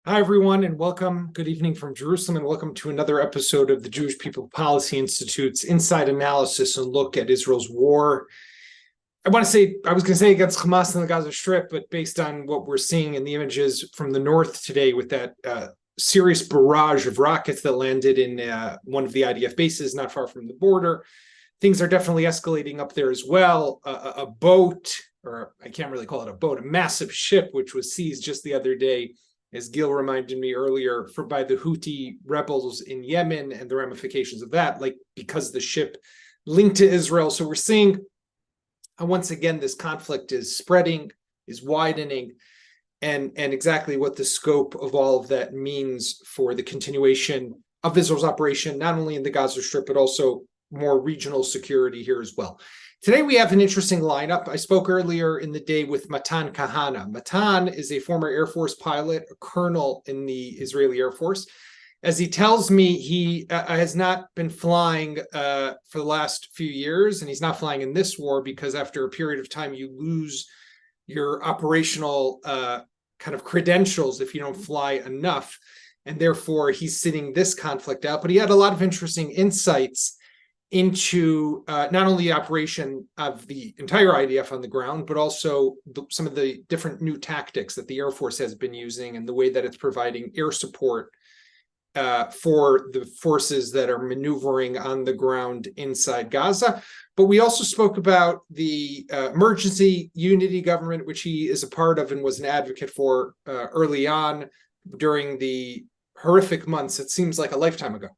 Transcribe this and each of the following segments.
Hi, everyone, and welcome. Good evening from Jerusalem, and welcome to another episode of the Jewish People Policy Institute's Inside Analysis and look at Israel's war. I was going to say against Hamas and the Gaza Strip, but based on what we're seeing in the images from the north today with that serious barrage of rockets that landed in one of the IDF bases not far from the border, things are definitely escalating up there as well. A boat, or I can't really call it a boat, a massive ship, which was seized just the other day, as Gil reminded me earlier, by the Houthi rebels in Yemen and the ramifications of that, like because the ship linked to Israel. So we're seeing once again this conflict is spreading, is widening, and exactly what the scope of all of that means for the continuation of Israel's operation, not only in the Gaza Strip, but also more regional security here as well. Today, we have an interesting lineup. I spoke earlier in the day with Matan Kahana. Matan is a former Air Force pilot, a colonel in the Israeli Air Force. As he tells me, he has not been flying for the last few years, and he's not flying in this war because after a period of time, you lose your operational kind of credentials if you don't fly enough. And therefore, he's sitting this conflict out. But he had a lot of interesting insights into not only the operation of the entire IDF on the ground, but also some of the different new tactics that the Air Force has been using and the way that it's providing air support for the forces that are maneuvering on the ground inside Gaza. But we also spoke about the emergency unity government, which he is a part of and was an advocate for early on during the horrific months. It seems like a lifetime ago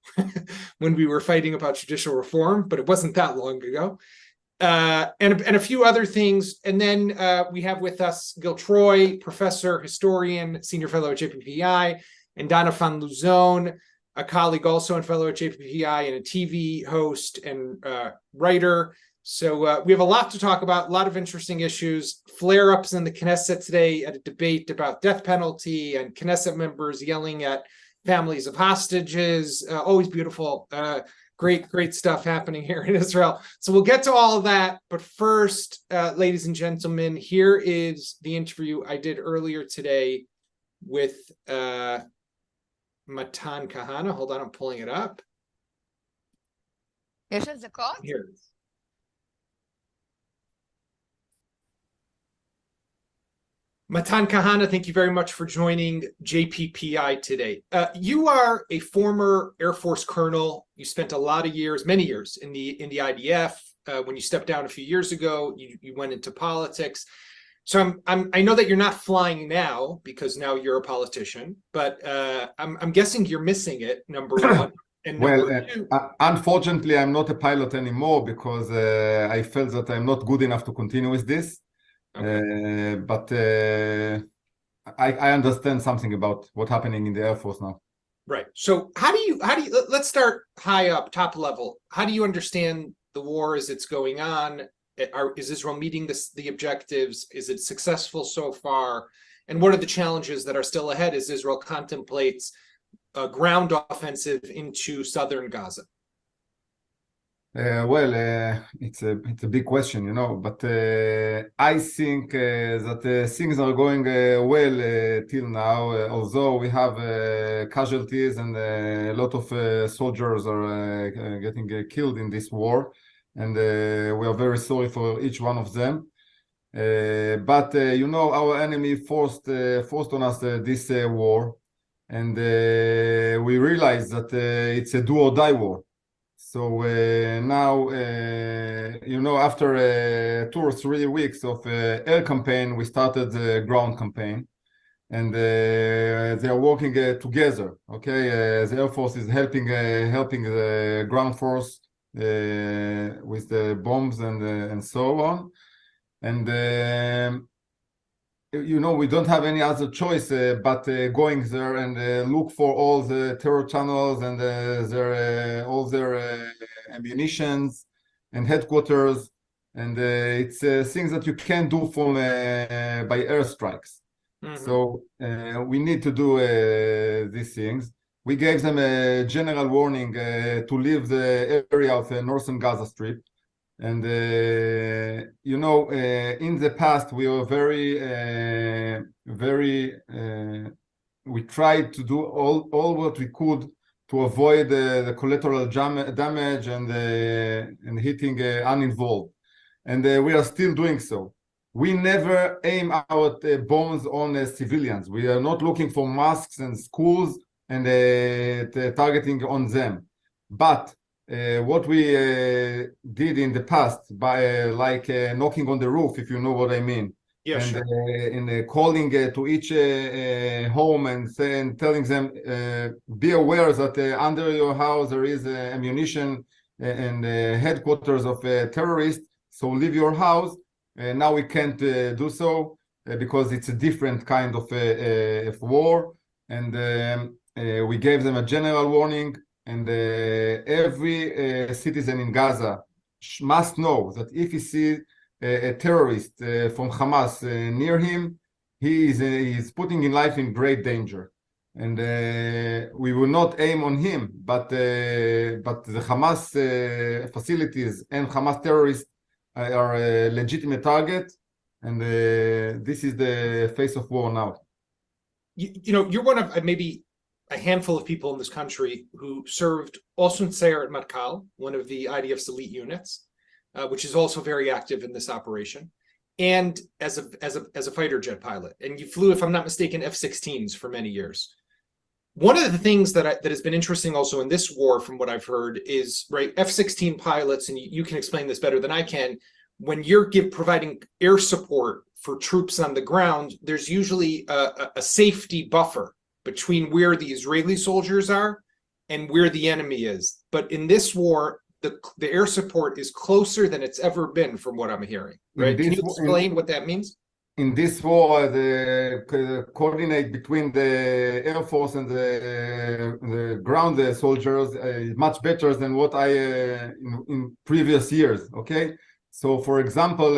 when we were fighting about judicial reform, but it wasn't that long ago. And a few other things. And then we have with us Gil Troy, professor, historian, senior fellow at JPPI, and Donna van Luzon, a colleague also and fellow at JPPI and a TV host and writer. So we have a lot to talk about, a lot of interesting issues, flare-ups in the Knesset today at a debate about death penalty and Knesset members yelling at families of hostages. Always beautiful. Great stuff happening here in Israel. So we'll get to all of that. But first, ladies and gentlemen, here is the interview I did earlier today with Matan Kahana. Hold on, I'm pulling it up. יש לזה קוד? Here it is. Matan Kahana, thank you very much for joining JPPI today. You are a former Air Force colonel. You spent a lot of years, many years, in the IDF. When you stepped down a few years ago, you went into politics. So I know that you're not flying now because now you're a politician, but I'm guessing you're missing it, number one. And number two, unfortunately, I'm not a pilot anymore because I felt that I'm not good enough to continue with this. Okay. But I understand something about what's happening in the Air Force now. Right. So how do you let's start high up, top level. How do you understand the war as it's going on? Is Israel meeting the objectives? Is it successful so far? And what are the challenges that are still ahead as Israel contemplates a ground offensive into southern Gaza? It's a big question, but I think that things are going well till now, although we have casualties and a lot of soldiers are getting killed in this war, and we are very sorry for each one of them. But our enemy forced on us this war, and we realize that it's a do or die war. So now, after 2 or 3 weeks of air campaign, we started the ground campaign, and they are working together. Okay, the Air Force is helping the ground force with the bombs and so on, and we don't have any other choice but going there and look for all the terror channels and all their ammunitions and headquarters, and it's things that you can't do from by airstrikes. Mm-hmm. So we need to do these things. We gave them a general warning to leave the area of the northern Gaza Strip. And in the past we were very we tried to do all what we could to avoid the collateral damage and hitting uninvolved. And we are still doing so. We never aim our bombs on civilians. We are not looking for mosques and schools and targeting on them. But what we did in the past by knocking on the roof, if you know what I mean, Yeah, and sure. calling to each home and telling them, be aware that under your house there is ammunition and headquarters of terrorists, so leave your house. Now we can't do so because it's a different kind of war, and we gave them a general warning, and every citizen in Gaza must know that if he sees a terrorist from Hamas near him, he is putting his life in great danger. And we will not aim on him, but the Hamas facilities and Hamas terrorists are a legitimate target, and this is the face of war now. You know, you're one of maybe a handful of people in this country who served also in Sayeret Matkal, one of the IDF's elite units, which is also very active in this operation, and as a fighter jet pilot. And you flew, if I'm not mistaken, F-16s for many years. One of the things that has been interesting also in this war, from what I've heard, is right F-16 pilots, and you can explain this better than I can. When you're providing air support for troops on the ground, there's usually a safety buffer between where the Israeli soldiers are and where the enemy is. But in this war, the air support is closer than it's ever been, from what I'm hearing. Right? Can you explain what that means? In this war, the coordinate between the Air Force and the ground soldiers is much better than what in previous years. Okay, so for example,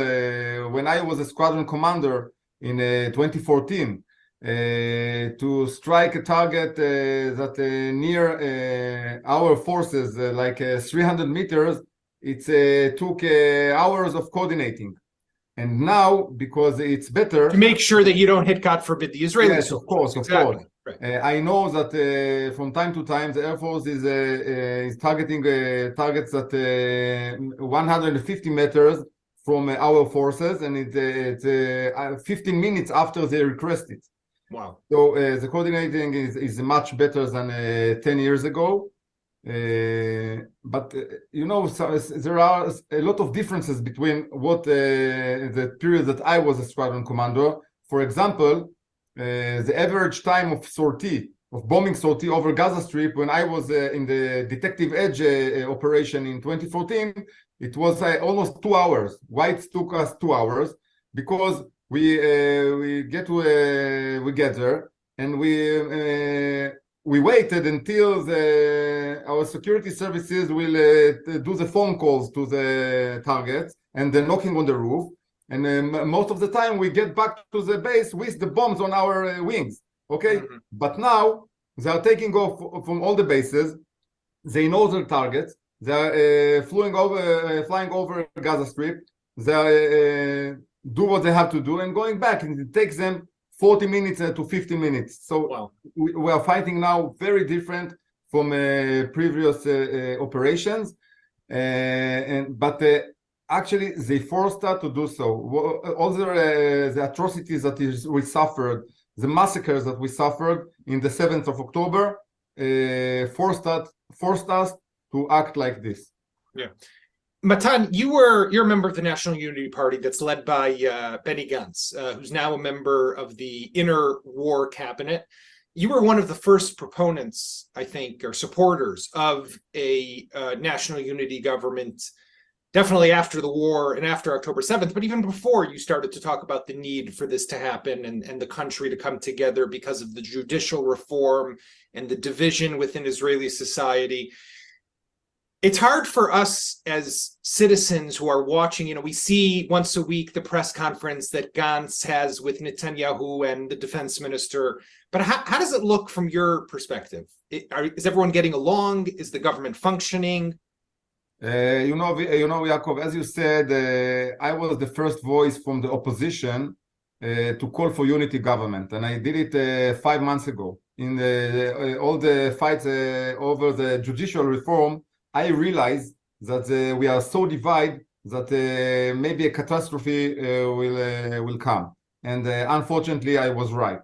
when I was a squadron commander in 2014, to strike a target that near our forces, like 300 meters, it took hours of coordinating. And now, because it's better to make sure that you don't hit, God forbid, the Israelis. Yes, of course, exactly. Of course. Right. I know that from time to time the Air Force is targeting targets at 150 meters from our forces, and it's 15 minutes after they request it. Wow. So the coordinating is much better than 10 years ago. But you know, so there are a lot of differences between what the period that I was a squadron commander. For example, the average time of bombing sortie over Gaza Strip when I was in the Detective Edge operation in 2014, it was almost 2 hours. Why it took us 2 hours? Because we get there and we waited until our security services will do the phone calls to the targets and the knocking on the roof. And most of the time we get back to the base with the bombs on our wings. Okay, but now they are taking off from all the bases. They know their targets. They are flying over Gaza Strip. They do what they have to do and going back, and it takes them 40 minutes to 50 minutes. So wow. we are fighting now very different from previous operations, but actually they forced us to do so. All the atrocities that we suffered, the massacres that we suffered in the 7th of October, forced us to act like this. Yeah. Matan, you're a member of the National Unity Party that's led by Benny Gantz, who's now a member of the Interwar Cabinet. You were one of the first proponents, I think, or supporters of a national unity government, definitely after the war and after October 7th, but even before you started to talk about the need for this to happen and the country to come together because of the judicial reform and the division within Israeli society. It's hard for us as citizens who are watching, we see once a week the press conference that Gantz has with Netanyahu and the defense minister. But how does it look from your perspective? Is everyone getting along? Is the government functioning? Yaakov, as you said, I was the first voice from the opposition to call for unity government, and I did it 5 months ago. In all the fights over the judicial reform, I realized that we are so divided that maybe a catastrophe will come. And unfortunately, I was right.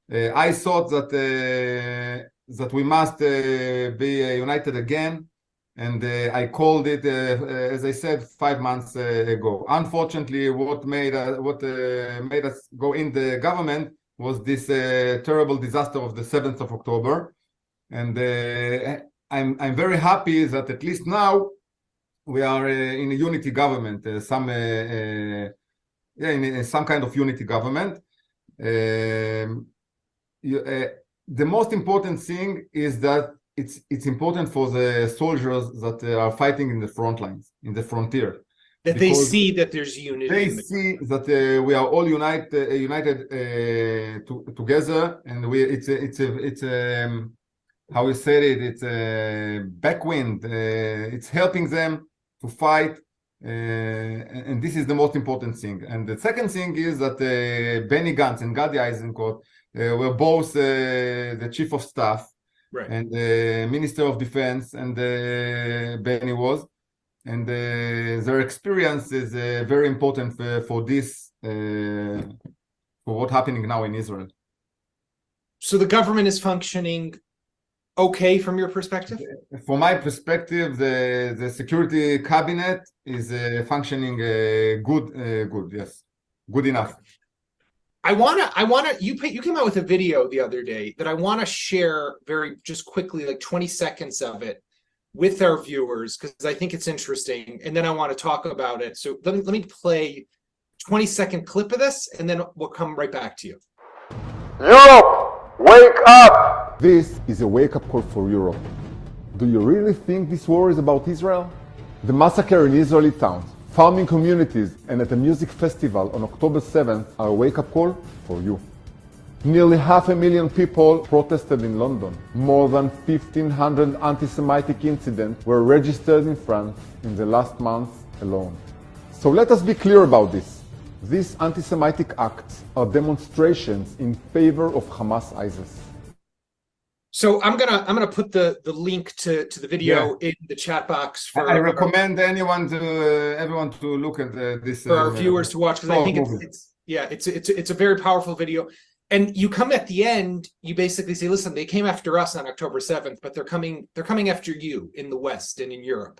I thought that we must be united again, and I called it, as I said, 5 months ago. Unfortunately, what made us go in the government was this terrible disaster of the 7th of October. And I'm very happy that at least now we are in a unity government, in some kind of unity government. The most important thing is that it's important for the soldiers that are fighting in the front lines, in the frontier. That they see that there's unity. They see that we are all united together, and it's how we said it. It's a backwind. It's helping them to fight, and this is the most important thing. And the second thing is that Benny Gantz and Gadi Eisenkot were both the chief of staff, right, and the Minister of Defense, and Benny was. And their experience is very important for this, for what's happening now in Israel. So the government is functioning okay from your perspective? From my perspective, the security cabinet is functioning good, yes, good enough. I wanna. You came out with a video the other day that I want to share just quickly, like 20 seconds of it, with our viewers, because I think it's interesting, and then I want to talk about it. So let me play 20-second clip of this, and then we'll come right back to you. Europe, wake up! This is a wake-up call for Europe. Do you really think this war is about Israel? The massacre in Israeli towns, farming communities, and at a music festival on October 7th are a wake-up call for you. Nearly 500,000 people protested in London. More than 1,500 anti-Semitic incidents were registered in France in the last month alone. So let us be clear about this. These anti-Semitic acts are demonstrations in favor of Hamas-ISIS. So I'm gonna put the link to the video in the chat box for. I recommend everyone to look at this for our viewers to watch, because I think it's a very powerful video. And you come at the end, you basically say, listen, they came after us on October 7th, but they're coming after you in the West and in Europe.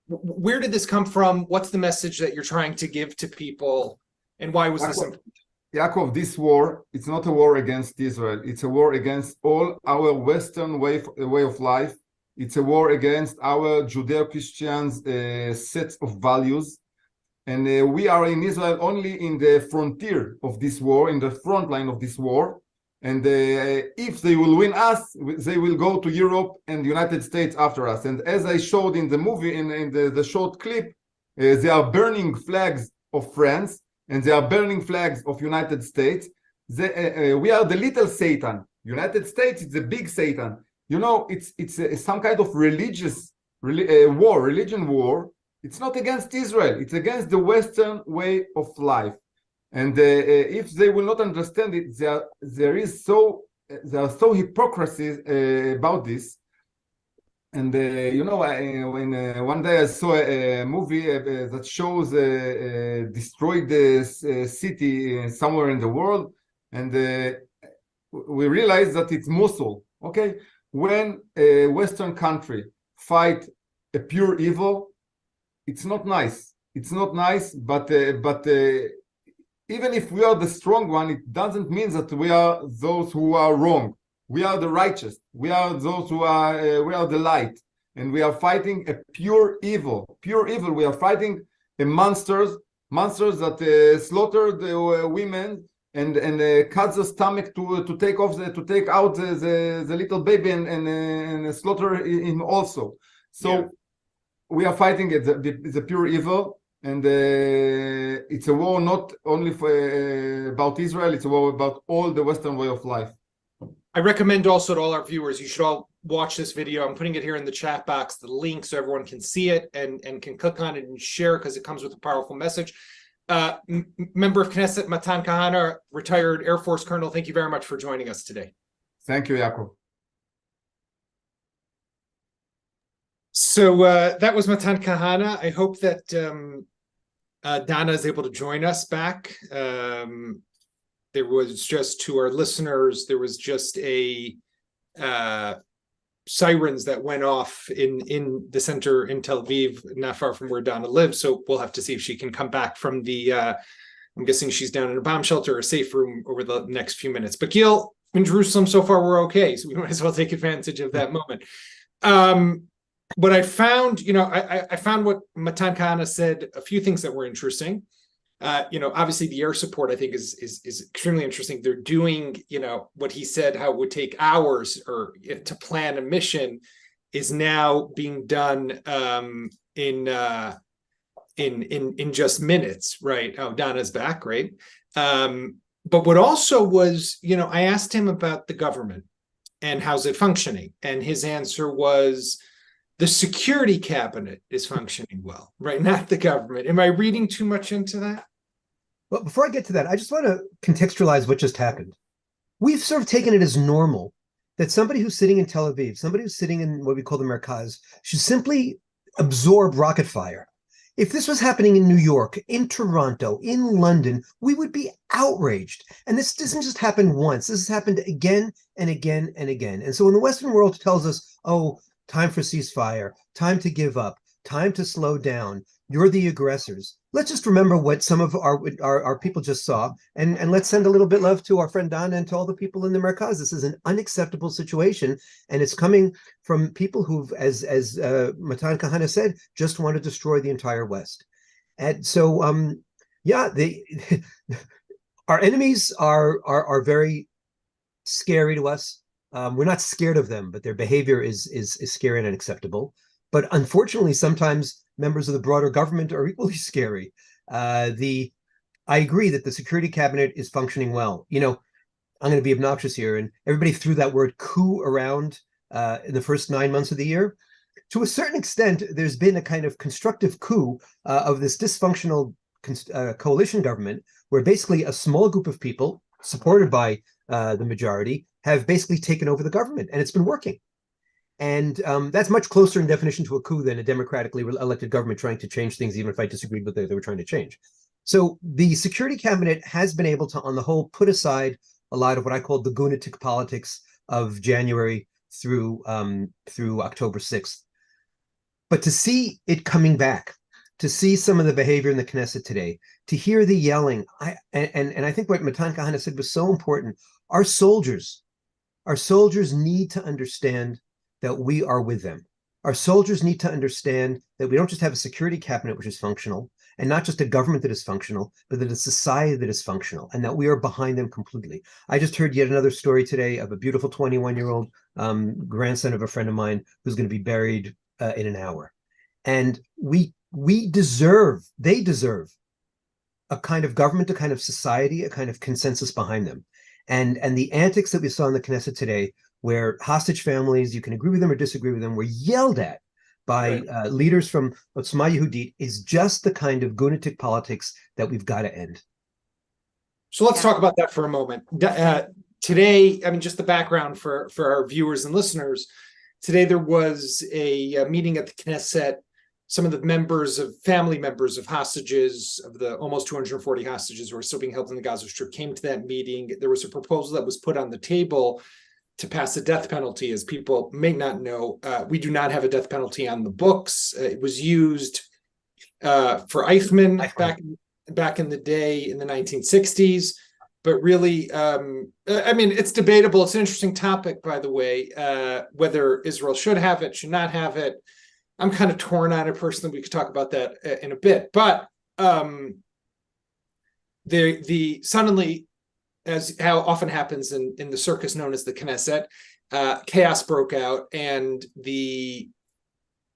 Where did this come from? What's the message that you're trying to give to people? And why was this important? Yaakov, this war, it's not a war against Israel. It's a war against all our Western way of life. It's a war against our Judeo-Christian sets of values. And we are in Israel only in the frontier of this war, in the front line of this war. And if they will win us, they will go to Europe and the United States after us. And as I showed in the movie, in the short clip, they are burning flags of France, and they are burning flags of United States. We are the little Satan. United States is the big Satan. You know, it's some kind of religion war. It's not against Israel. It's against the Western way of life. And if they will not understand it, there are so hypocrisies about this. And when one day I saw a movie that shows destroyed city somewhere in the world, and we realized that it's Mosul. Okay, when a Western country fight a pure evil, it's not nice. It's not nice, but even if we are the strong one, it doesn't mean that we are those who are wrong. We are the righteous. We are those who are. We are the light, and we are fighting a pure evil. Pure evil. We are fighting monsters that slaughter the women and cut the stomach to take out the little baby and slaughter him also. So. Yeah. We are fighting the pure evil, and it's a war not only about Israel, it's a war about all the Western way of life. I recommend also to all our viewers, you should all watch this video. I'm putting it here in the chat box, the link, so everyone can see it and can click on it and share, because it comes with a powerful message. Member of Knesset Matan Kahana, retired Air Force Colonel, thank you very much for joining us today. Thank you, Yaakov. So that was Matan Kahana. I hope that Dana is able to join us back. There was just, to our listeners, there was just a sirens that went off in the center in Tel Aviv, not far from where Donna lives. So we'll have to see if she can come back from the, I'm guessing she's down in a bomb shelter or safe room over the next few minutes. But Gil, in Jerusalem, so far we're okay. So we might as well take advantage of that moment. What I found, I found what Matan Kahana said, a few things that were interesting. Obviously the air support, I think, is extremely interesting. They're doing, what he said, how it would take hours or to plan a mission is now being done in just minutes, right? Oh, Donna's back, right? But what also was, I asked him about the government and how's it functioning, and his answer was the security cabinet is functioning well, right? Not the government. Am I reading too much into that? Well, before I get to that, I just want to contextualize what just happened. We've sort of taken it as normal that somebody who's sitting in Tel Aviv, somebody who's sitting in what we call the Merkaz, should simply absorb rocket fire. If this was happening in New York, in Toronto, in London, we would be outraged. And this doesn't just happen once. This has happened again and again and again. And so when the Western world tells us, oh, time for ceasefire, time to give up, time to slow down, you're the aggressors, let's just remember what some of our people just saw, and let's send a little bit of love to our friend Donna and to all the people in the Merkaz. This is an unacceptable situation, and it's coming from people who've, as Matan Kahana said, just want to destroy the entire West. And so, our enemies are very scary to us. We're not scared of them, but their behavior is scary and unacceptable. But unfortunately, sometimes members of the broader government are equally scary. I agree that the security cabinet is functioning well. I'm going to be obnoxious here, and everybody threw that word coup around in the first 9 months of the year. To a certain extent, there's been a kind of constructive coup of this dysfunctional coalition government, where basically a small group of people, supported by the majority, have basically taken over the government, and it's been working. And that's much closer in definition to a coup than a democratically elected government trying to change things, even if I disagreed with what they were trying to change. So the security cabinet has been able to, on the whole, put aside a lot of what I call the lunatic politics of January through October 6th. But to see it coming back, to see some of the behavior in the Knesset today, to hear the yelling, and I think what Matan Kahana said was so important. Our soldiers need to understand that we are with them. Our soldiers need to understand that we don't just have a security cabinet which is functional, and not just a government that is functional, but that a society that is functional, and that we are behind them completely. I just heard yet another story today of a beautiful 21-year-old grandson of a friend of mine who's going to be buried in an hour. And they deserve a kind of government, a kind of society, a kind of consensus behind them. And the antics that we saw in the Knesset today, where hostage families, you can agree with them or disagree with them, were yelled at by leaders from Otzma Yehudit, is just the kind of lunatic politics that we've got to end. So let's talk about that for a moment. Today, just the background for our viewers and listeners, today there was a meeting at the Knesset. Some of the family members of hostages, of the almost 240 hostages who are still being held in the Gaza Strip, came to that meeting. There was a proposal that was put on the table to pass a death penalty. As people may not know, we do not have a death penalty on the books. It was used for Eichmann back in the day in the 1960s. But really, it's debatable. It's an interesting topic, by the way, whether Israel should have it, should not have it. I'm kind of torn on it personally. We could talk about that in a bit. But suddenly, as how often happens in the circus known as the Knesset, chaos broke out, and the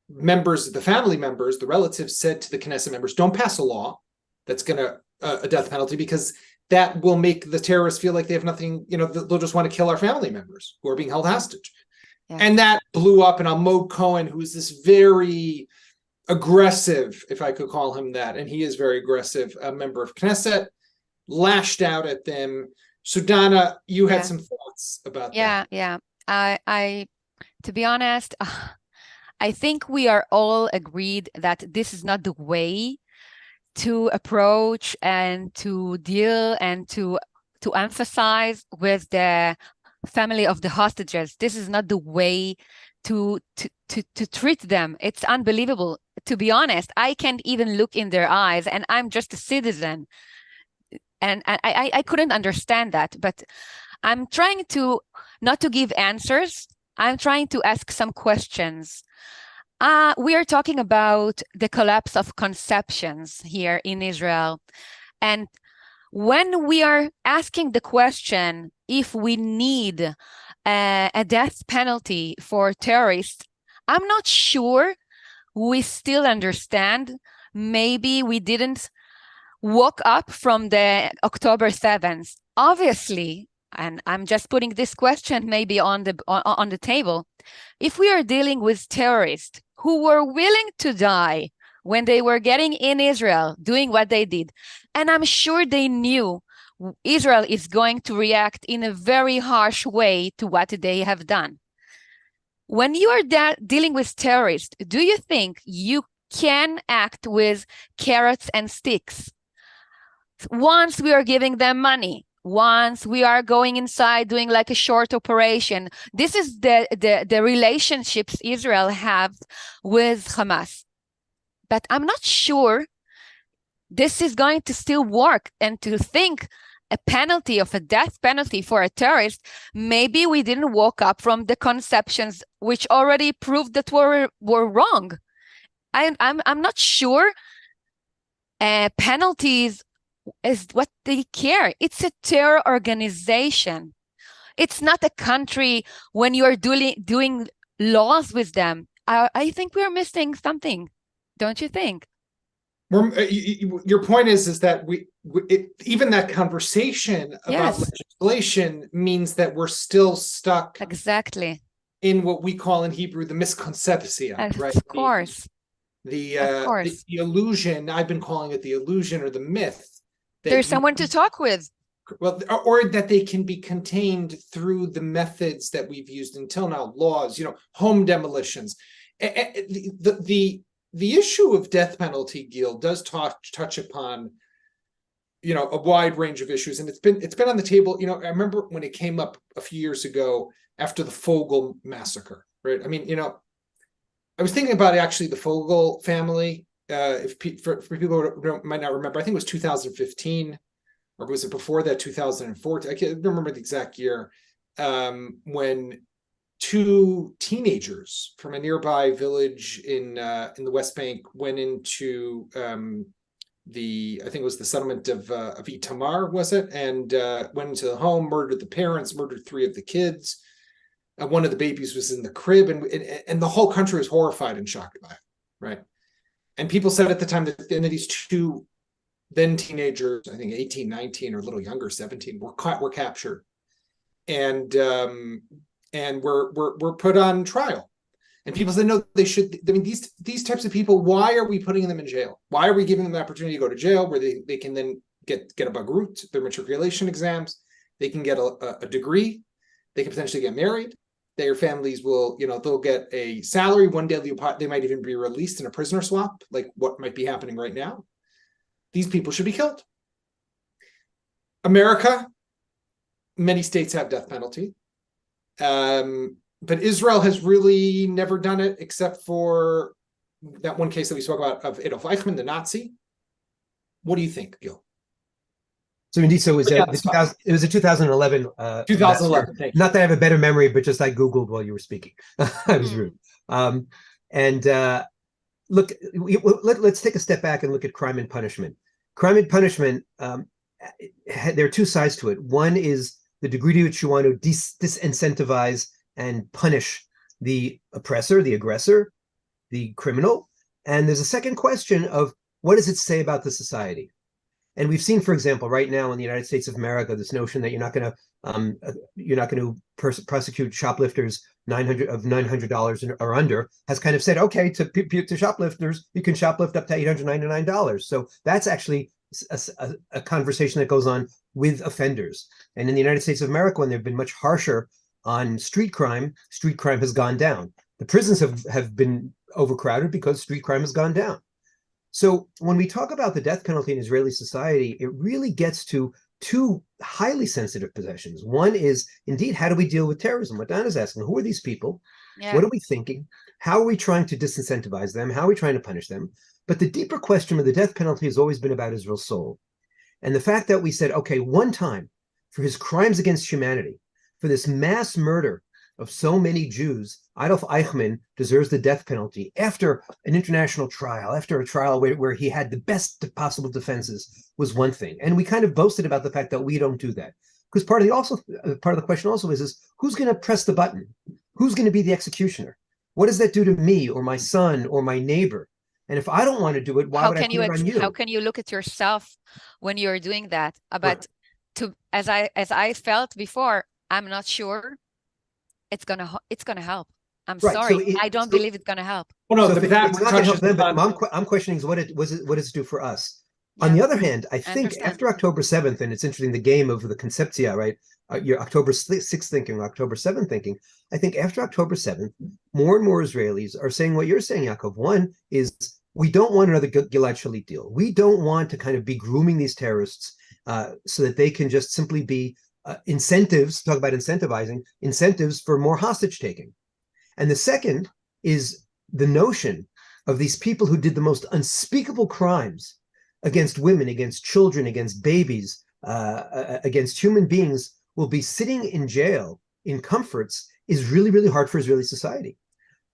family members, the relatives said to the Knesset members, don't pass a law that's going to a death penalty, because that will make the terrorists feel like they have nothing, they'll just want to kill our family members who are being held hostage. Yeah. And that blew up, and Almog Cohen, who is this very aggressive, if I could call him that, and he is very aggressive, a member of Knesset, lashed out at them. So Donna, you had some thoughts about that. Yeah. I to be honest, I think we are all agreed that this is not the way to approach and to deal and to emphasize with the family of the hostages. This is not the way to treat them. It's unbelievable. To be honest, I can't even look in their eyes, and I'm just a citizen. And I couldn't understand that, but I'm trying to not to give answers. I'm trying to ask some questions. We are talking about the collapse of conceptions here in Israel. And when we are asking the question if we need a death penalty for terrorists, I'm not sure we still understand. Maybe we didn't woke up from the October 7th. Obviously, and I'm just putting this question maybe on the table, if we are dealing with terrorists who were willing to die when they were getting in Israel, doing what they did, and I'm sure they knew Israel is going to react in a very harsh way to what they have done. When you are dealing with terrorists, do you think you can act with carrots and sticks? Once we are giving them money, once we are going inside doing like a short operation, this is the relationships Israel have with Hamas. But I'm not sure this is going to still work. And to think a penalty of a death penalty for a terrorist, maybe we didn't woke up from the conceptions which already proved that were wrong. I'm not sure penalties is what they care. It's a terror organization. It's not a country when you're doing laws with them. I think we're missing something, don't you think? Your point is that even that conversation about legislation means that we're still stuck exactly in what we call in Hebrew the misconception, right? Of course. The illusion, I've been calling it the illusion or the myth. There's someone to talk with. Well, or that they can be contained through the methods that we've used until now, laws, home demolitions. The issue of death penalty, Gil, does touch upon, a wide range of issues, and it's been on the table. I remember when it came up a few years ago after the Fogel massacre, right? I mean, I was thinking about actually the Fogel family. For people who might not remember, I think it was 2015, or was it before that, 2014? I can't remember the exact year, when two teenagers from a nearby village in the West Bank went into I think it was the settlement of Itamar, was it? And went into the home, murdered the parents, murdered 3 of the kids. One of the babies was in the crib, and the whole country was horrified and shocked by it, right? And people said at the time that these 2 then teenagers, I think 18, 19, or a little younger, 17, were captured, and were put on trial. And people said, no, they should. I mean, these types of people, why are we putting them in jail? Why are we giving them the opportunity to go to jail where they can then get a bagrut, their matriculation exams, they can get a degree, they can potentially get married. Their families will, they'll get a salary. One day they might even be released in a prisoner swap, like what might be happening right now. These people should be killed. America, many states have death penalty. But Israel has really never done it, except for that one case that we spoke about of Adolf Eichmann, the Nazi. What do you think, Gil? So indeed, it was a 2011. 2011. Not that I have a better memory, but just I Googled while you were speaking. I was rude. Look, let's take a step back and look at crime and punishment. Crime and punishment, there are 2 sides to it. One is the degree to which you want to disincentivize and punish the oppressor, the aggressor, the criminal. And there's a second question of what does it say about the society? And we've seen, for example, right now in the United States of America, this notion that you're not going to prosecute shoplifters $900 or under, has kind of said, okay, to shoplifters, you can shoplift up to $899. So that's actually a conversation that goes on with offenders. And in the United States of America, when they've been much harsher on street crime has gone down. The prisons have been overcrowded because street crime has gone down. So when we talk about the death penalty in Israeli society, it really gets to two highly sensitive possessions. One is, indeed, how do we deal with terrorism? What Don is asking, who are these people? Yeah. What are we thinking? How are we trying to disincentivize them? How are we trying to punish them? But the deeper question of the death penalty has always been about Israel's soul. And the fact that we said, okay, one time, for his crimes against humanity, for this mass murder of so many Jews, Adolf Eichmann deserves the death penalty after an international trial, after a trial where he had the best possible defenses, was one thing. And we kind of boasted about the fact that we don't do that. Because part of the question also is who's going to press the button? Who's going to be the executioner? What does that do to me or my son or my neighbor? And if I don't want to do it, why would I put it on you? How can you look at yourself when you're doing that? But as I felt before, I'm not sure it's gonna help. I'm sorry, I don't believe it's gonna help. Well, no, so it's not gonna help them. But I'm questioning what does it do for us? Yeah. On the other hand, I think after October 7th, and it's interesting, the game of the conceptia, right? Your October 6th thinking, October 7th thinking. I think after October 7th, more and more Israelis are saying what you're saying, Yaakov. One is, we don't want another Gilad Shalit deal. We don't want to kind of be grooming these terrorists so that they can just simply be incentives, talk about incentivizing, incentives for more hostage taking. And the second is the notion of these people who did the most unspeakable crimes against women, against children, against babies, against human beings, will be sitting in jail in comforts, is really, really hard for Israeli society.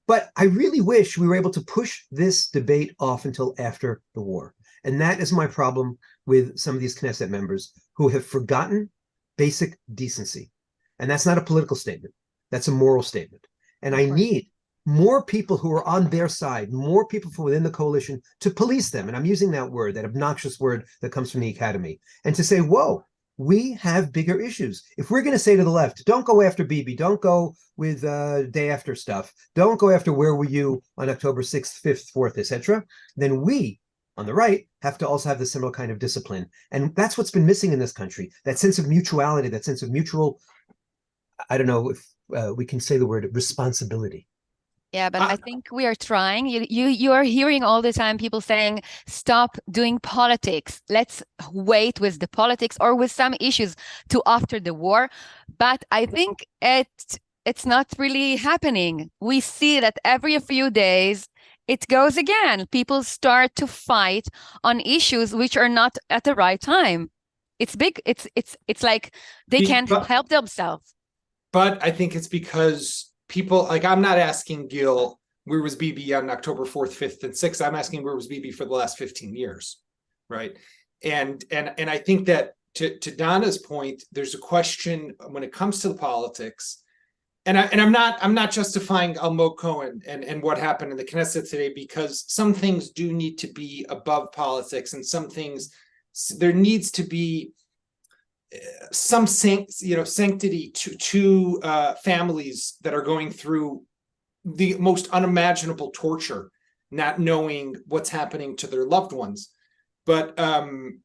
But I really wish we were able to push this debate off until after the war. And that is my problem with some of these Knesset members who have forgotten basic decency. And that's not a political statement. That's a moral statement. And I need more people who are on their side, more people from within the coalition to police them. And I'm using that word, that obnoxious word that comes from the academy, and to say, whoa, we have bigger issues. If we're going to say to the left, don't go after Bibi, don't go with day after stuff, don't go after where were you on October 6th, 5th, 4th, etc., then we, on the right, have to also have the similar kind of discipline. And that's what's been missing in this country, that sense of mutuality, that sense of mutual, I don't know if we can say the word responsibility. Yeah, but I think we are trying. You are hearing all the time people saying, stop doing politics. Let's wait with the politics or with some issues to after the war. But I think it's not really happening. We see that every few days it goes again. People start to fight on issues which are not at the right time. It's big. It's like they can't help themselves. But I think it's because people, like, I'm not asking Gil, where was Bibi on October 4th, 5th, and 6th? I'm asking where was Bibi for the last 15 years, right? And I think that to Donna's point, there's a question when it comes to the politics, and I'm not justifying Almog Cohen and what happened in the Knesset today, because some things do need to be above politics, and some things there needs to be some sanctity to families that are going through the most unimaginable torture, not knowing what's happening to their loved ones. But when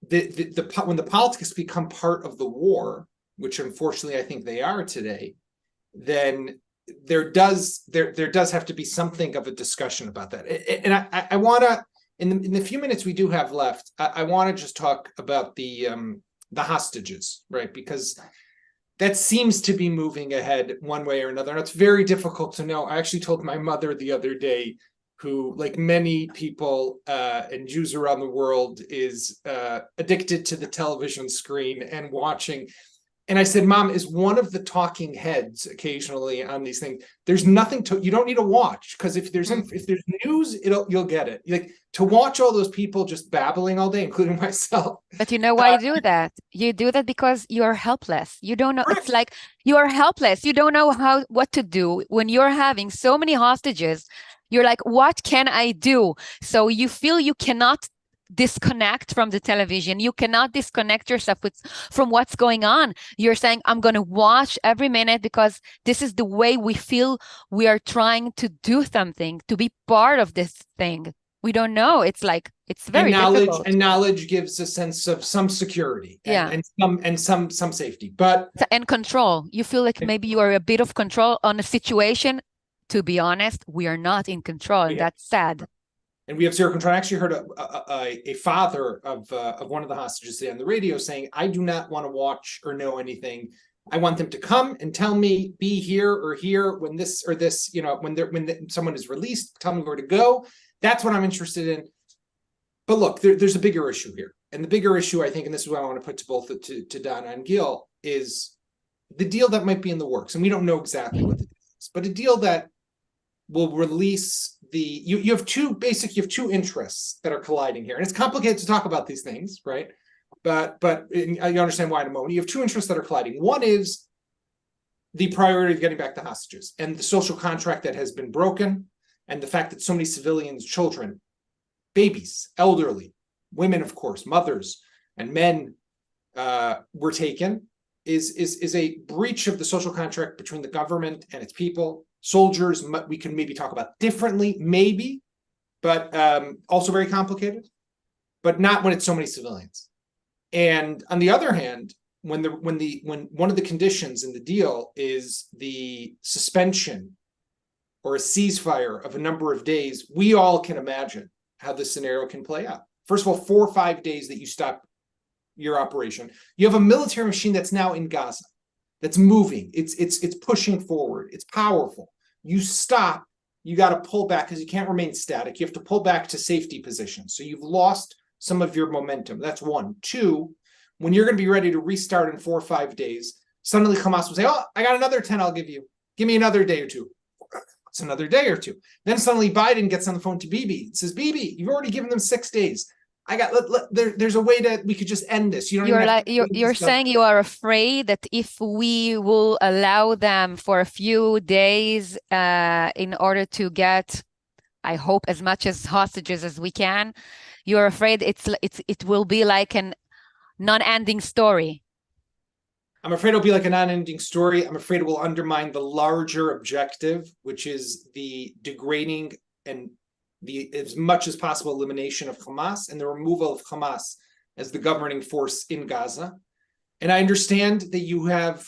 the politics become part of the war, which unfortunately I think they are today, then there does have to be something of a discussion about that. And I want to, in the few minutes we do have left, I want to just talk about the hostages, right? Because that seems to be moving ahead one way or another. And it's very difficult to know. I actually told my mother the other day, who, like many people and Jews around the world, is addicted to the television screen and watching. And I said, Mom, is one of the talking heads occasionally on these things. There's nothing you don't need to watch, because if there's news, you'll get it. Like, to watch all those people just babbling all day, including myself. But you know why you do that? You do that because you're helpless. You don't know. It's like you're helpless. You don't know what to do when you're having so many hostages. You're like, what can I do? So you feel you cannot disconnect from the television. You cannot disconnect yourself from what's going on. You're saying, I'm going to watch every minute because this is the way we feel we are trying to do something, to be part of this thing. We don't know. It's like, it's very difficult. And knowledge gives a sense of some security and some safety, and control. You feel like maybe you are a bit of control on a situation. To be honest, we are not in control, and that's sad. And we have zero control. I actually heard a father of one of the hostages today on the radio saying, I do not want to watch or know anything. I want them to come and tell me, be here or here when this or this, when someone is released, tell me where to go. That's what I'm interested in. But look, there's a bigger issue here. And the bigger issue, I think, and this is what I want to put to both to Donna and Gil, is the deal that might be in the works. And we don't know exactly what the deal is, but a deal that will release you have two interests that are colliding here. And it's complicated to talk about these things, right? But you understand why in a moment. You have two interests that are colliding. One is the priority of getting back the hostages and the social contract that has been broken, and the fact that so many civilians, children, babies, elderly, women, of course, mothers, and men were taken is a breach of the social contract between the government and its people. Soldiers, we can maybe talk about differently, maybe, but also very complicated, but not when it's so many civilians. And on the other hand, when one of the conditions in the deal is the suspension or a ceasefire of a number of days, we all can imagine how this scenario can play out. First of all, 4 or 5 days that you stop your operation. You have a military machine that's now in Gaza, that's moving. It's pushing forward. It's powerful. You stop, you got to pull back because you can't remain static. You have to pull back to safety positions. So you've lost some of your momentum. That's one. Two, when you're going to be ready to restart in 4 or 5 days, suddenly Hamas will say, oh, I got another 10 I'll give you. Give me another day or two. It's another day or two. Then suddenly Biden gets on the phone to Bibi and says, Bibi, you've already given them 6 days. There's a way that we could just end this. You're saying you are afraid that if we will allow them for a few days in order to get, I hope, as much as hostages as we can, you're afraid it will be like an non-ending story. I'm afraid it'll be like a non-ending story. I'm afraid it will undermine the larger objective, which is the degrading and the as much as possible elimination of Hamas and the removal of Hamas as the governing force in Gaza. And I understand that you have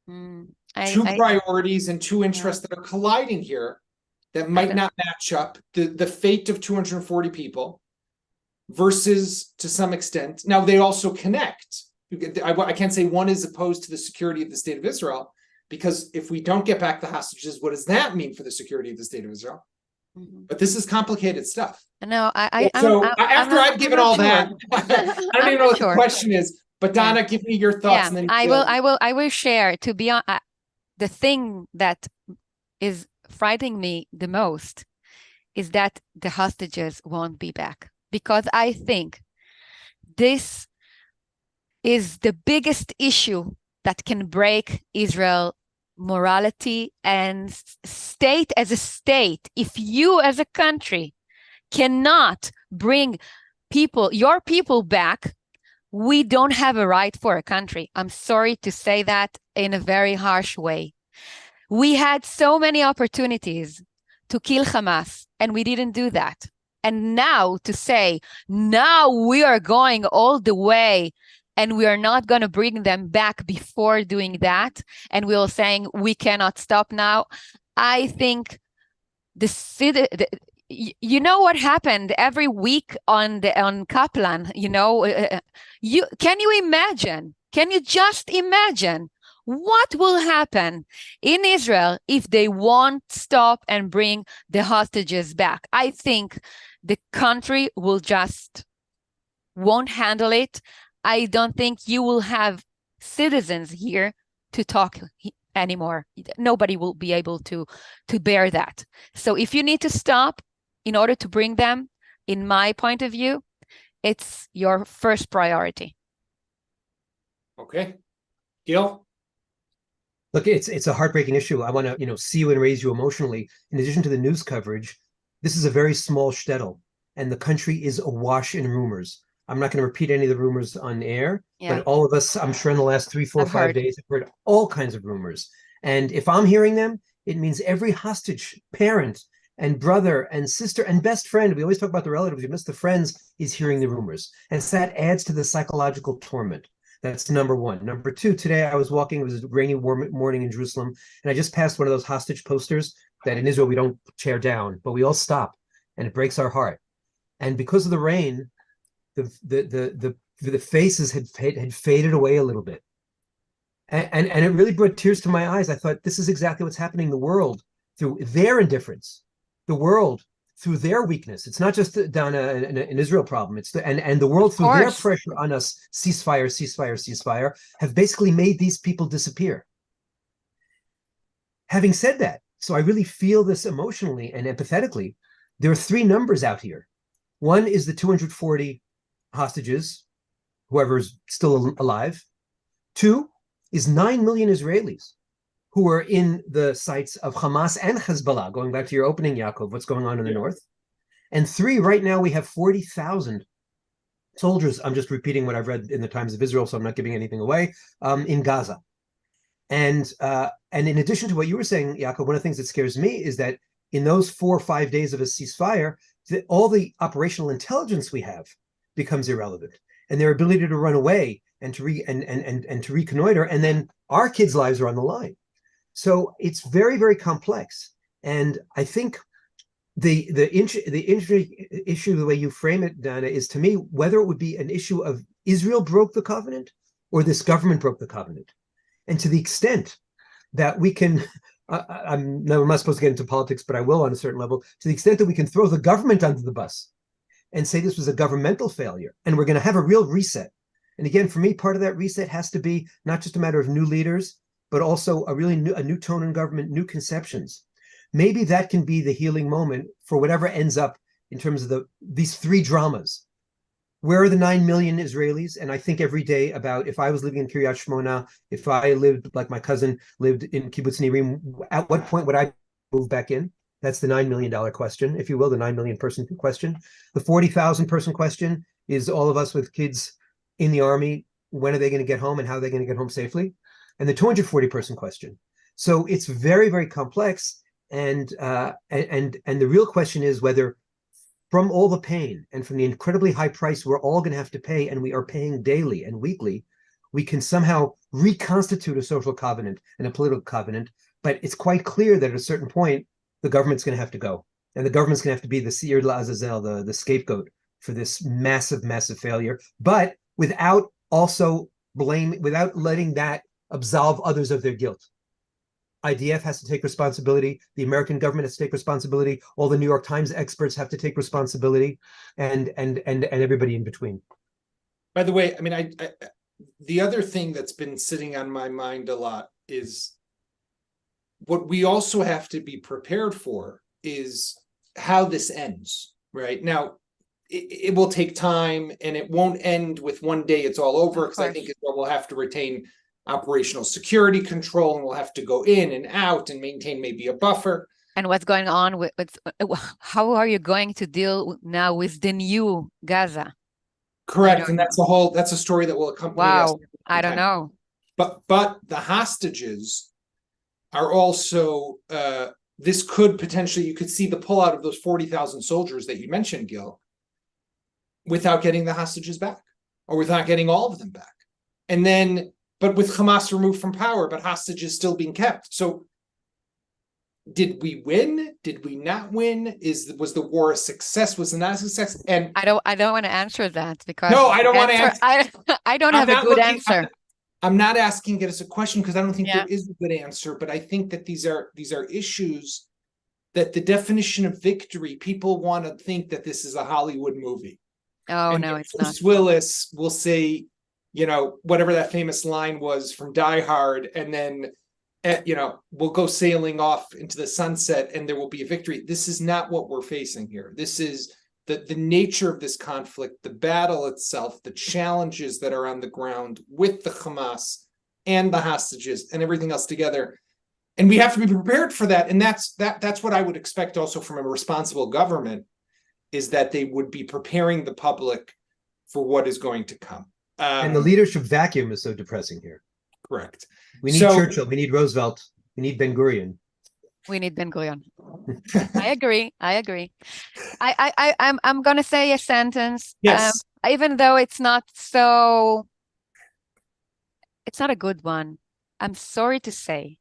two priorities and two interests that are colliding here that might not match up. The fate of 240 people versus, to some extent, now they also connect. I can't say one is opposed to the security of the state of Israel, because if we don't get back the hostages, what does that mean for the security of the state of Israel? But this is complicated stuff. No, after I've given all that, I don't even know what the question is. But Donna, give me your thoughts. And then I will share. To be honest, the thing that is frightening me the most is that the hostages won't be back, because I think this is the biggest issue that can break Israel morality and state as a state. If you as a country cannot bring your people back, we don't have a right for a country. I'm sorry to say that in a very harsh way. We had so many opportunities to kill Hamas, and we didn't do that. And now to say, now we are going all the way and we are not going to bring them back before doing that, and we are saying we cannot stop now. I think you know what happened every week on Kaplan. Can you imagine? Can you just imagine what will happen in Israel if they won't stop and bring the hostages back? I think the country won't handle it. I don't think you will have citizens here to talk anymore. Nobody will be able to bear that. So if you need to stop in order to bring them, in my point of view, it's your first priority. Okay. Gil? Look, it's a heartbreaking issue. I want to, see you and raise you emotionally. In addition to the news coverage, this is a very small shtetl. and the country is awash in rumors. I'm not going to repeat any of the rumors on air, Yeah, but all of us, I'm sure in the last 3, 4, I've 5 heard. days, have heard all kinds of rumors. And if I'm hearing them, it means every hostage parent and brother and sister and best friend, we always talk about the relatives, we miss the friends, is hearing the rumors. And so that adds to the psychological torment. That's number one. Number two, today I was walking, it was a rainy morning in Jerusalem, and I just passed one of those hostage posters that in Israel we don't tear down, but we all stop, and it breaks our heart. And because of the rain, the faces had faded away a little bit. And it really brought tears to my eyes. I thought, this is exactly what's happening in the world through their indifference, the world through their weakness. It's not just down an Israel problem. It's and the world through their pressure on us, ceasefire, ceasefire, ceasefire, have basically made these people disappear. Having said that, so I really feel this emotionally and empathetically. There are 3 numbers out here. One is the 240 hostages, whoever's still alive. 2 is 9 million Israelis who are in the sights of Hamas and Hezbollah, going back to your opening, Yaakov, what's going on in the north. And 3, right now we have 40,000 soldiers. I'm just repeating what I've read in the Times of Israel, so I'm not giving anything away, in Gaza. And in addition to what you were saying, Yaakov, one of the things that scares me is that in those 4 or 5 days of a ceasefire, all the operational intelligence we have becomes irrelevant, and their ability to run away and to reconnoiter, and then our kids' lives are on the line. So it's very, very complex. And I think the issue, the way you frame it, Dana, is to me whether it would be an issue of Israel broke the covenant or this government broke the covenant. And to the extent that we can, I'm not supposed to get into politics, but I will on a certain level, to the extent that we can throw the government under the bus and say this was a governmental failure and we're going to have a real reset. And again, for me, part of that reset has to be not just a matter of new leaders, but also a new tone in government, new conceptions. Maybe that can be the healing moment for whatever ends up in terms of these 3 dramas. Where are the 9 million Israelis? And I think every day about, if I was living in Kiryat Shmona, if I lived like my cousin lived in Kibbutz Nirim, at what point would I move back in? That's the $9 million question, if you will, the 9 million person question. The 40,000 person question is all of us with kids in the army. When are they going to get home, and how are they going to get home safely? And the 240 person question. So it's very, very complex. And the real question is whether, from all the pain and from the incredibly high price we're all going to have to pay, and we are paying daily and weekly, we can somehow reconstitute a social covenant and a political covenant. But it's quite clear that at a certain point, the government's going to have to go. And the government's going to have to be the Seir L'Azazel, the scapegoat for this massive, massive failure, but without also without letting that absolve others of their guilt. IDF has to take responsibility. The American government has to take responsibility. All the New York Times experts have to take responsibility, and everybody in between. By the way, I mean, the other thing that's been sitting on my mind a lot is what we also have to be prepared for is how this ends, right? Now, it will take time, and it won't end with one day it's all over, because I think we'll have to retain operational security control, and we'll have to go in and out and maintain maybe a buffer. And what's going on with how are you going to deal now with the new Gaza? Correct, and that's a story that will accompany us. Wow, I don't know. But the hostages are also this could potentially, you could see the pullout of those 40,000 soldiers that you mentioned, Gil, without getting the hostages back, or without getting all of them back. And then, but with Hamas removed from power, but hostages still being kept. So did we win? Did we not win? Was the war a success? Was it not a success? And I don't want to answer that, because no, I don't want to answer. I don't have a good answer. I'm not asking it as a question, because I don't think there is a good answer, but I think that these are issues that the definition of victory, people want to think that this is a Hollywood movie. Oh, and no, it's Bruce not. Willis will say, you know, whatever that famous line was from Die Hard, and then, you know, we'll go sailing off into the sunset and there will be a victory. This is not what we're facing here. This is the nature of this conflict, the battle itself, the challenges that are on the ground with the Hamas and the hostages and everything else together. And we have to be prepared for that. And that's what I would expect also from a responsible government, is that they would be preparing the public for what is going to come. And the leadership vacuum is so depressing here. Correct. We need Churchill, we need Roosevelt, we need Ben-Gurion. We need Ben-Gurion. I agree. I'm gonna say a sentence. Yes. Even though it's not a good one. I'm sorry to say,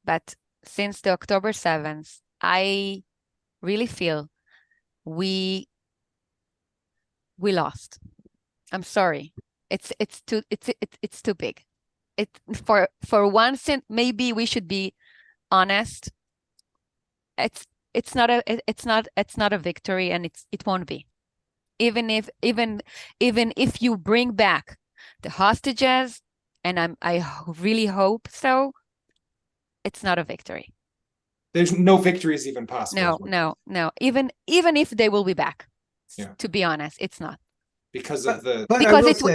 but since the October 7th, I really feel we lost. I'm sorry. It's too big. For once, maybe we should be honest. It's not a victory, and it won't be. Even if you bring back the hostages, and I really hope so, it's not a victory. There's no victory is even possible. No. Even if they will be back, yeah. To be honest, it's not. Because of the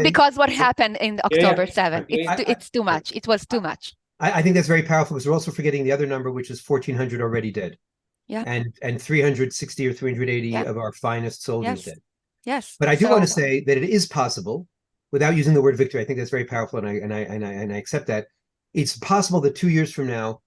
because what happened in October 7th, it's too much. It was too much. I think that's very powerful, because we're also forgetting the other number, which is 1,400 already dead. Yeah. And 360 or 380 of our finest soldiers dead. Yes. But I do want to say that it is possible, without using the word victory. I think that's very powerful, and I accept that. It's possible that 2 years from now,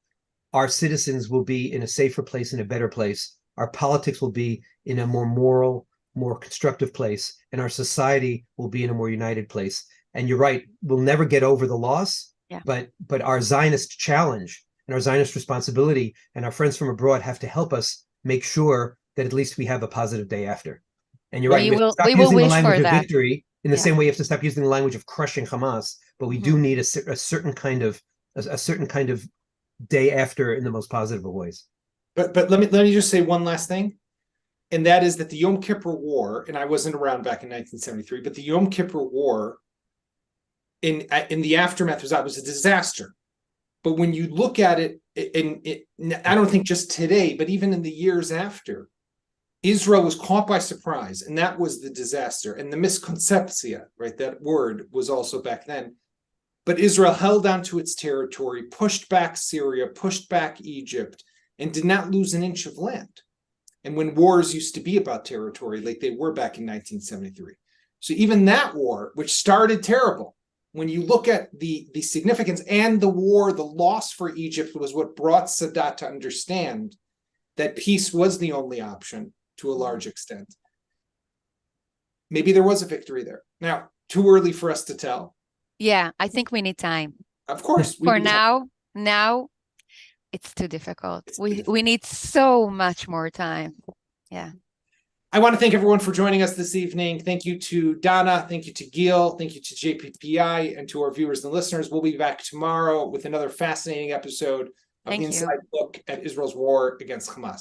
our citizens will be in a safer place, in a better place. Our politics will be in a more moral, more constructive place, and our society will be in a more united place. And you're right, we'll never get over the loss, but our Zionist challenge and our Zionist responsibility and our friends from abroad have to help us make sure that at least we have a positive day after. And you're right, we will stop using the language of that. victory in the same way you have to stop using the language of crushing Hamas, but we do need a certain kind of day after in the most positive of ways. But let me just say one last thing, and that is that the Yom Kippur War, and I wasn't around back in 1973, but the Yom Kippur War in the aftermath was a disaster. But when you look at it, I don't think just today, but even in the years after, Israel was caught by surprise, and that was the disaster. And the misconceptia, right, that word was also back then. But Israel held on to its territory, pushed back Syria, pushed back Egypt, and did not lose an inch of land. And when wars used to be about territory, like they were back in 1973. So even that war, which started terrible, when you look at the significance and the war, the loss for Egypt was what brought Sadat to understand that peace was the only option to a large extent. Maybe there was a victory there. Now, too early for us to tell. Yeah, I think we need time. Of course. For now, it's too difficult. We need so much more time. Yeah. I want to thank everyone for joining us this evening. Thank you to Donna. Thank you to Gil. Thank you to JPPI, and to our viewers and listeners. We'll be back tomorrow with another fascinating episode of the Inside Look at Israel's war against Hamas.